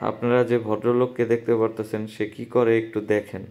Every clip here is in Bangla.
আপনারা যে ভদ্রলোককে দেখতে পারতেছেন সে কি করে একটু দেখেন।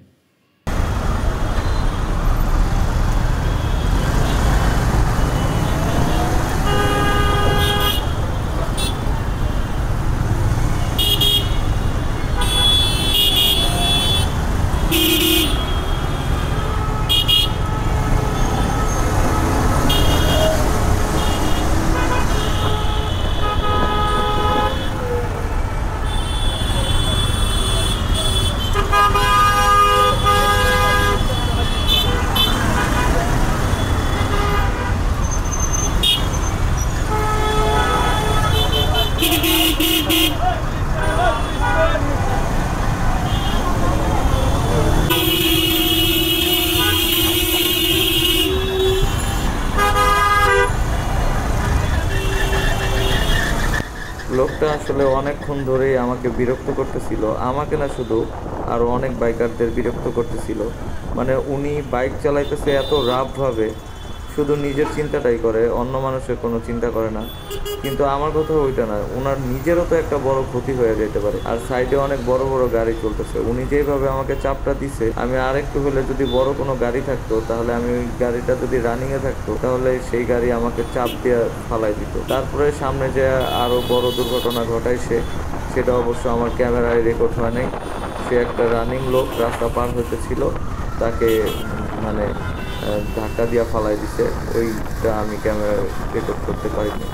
লোকটা আসলে অনেকক্ষণ ধরেই আমাকে বিরক্ত করতেছিল, আমাকে না শুধু, আরও অনেক বাইকারদের বিরক্ত করতেছিল। মানে উনি বাইক চালাইতেছে এত রাফভাবে, শুধু নিজের চিন্তাটাই করে, অন্য মানুষের কোনো চিন্তা করে না। কিন্তু আমার কথা ওইটা না, ওনার নিজেরও তো একটা বড় ক্ষতি হয়ে যেতে পারে। আর সাইডে অনেক বড় বড় গাড়ি চলতেছে, উনি যেভাবে আমাকে চাপটা দিছে, আমি আর একটু হলে যদি বড় কোনো গাড়ি থাকতো, তাহলে আমি ওই গাড়িটা যদি রানিংয়ে থাকতো, তাহলে সেই গাড়ি আমাকে চাপ দিয়ে ফালাই দিত। তারপরে সামনে যে আরও বড় দুর্ঘটনা ঘটাইছে, সেটা অবশ্য আমার ক্যামেরায় রেকর্ড হয় নাই। সে একটা রানিং লোক রাস্তা পার হইতেছিল, তাকে মানে ধাক্কা দিয়া ফালাই দিছে, ওইটা আমি ক্যামেরায় রেকর্ড করতে পারিনি।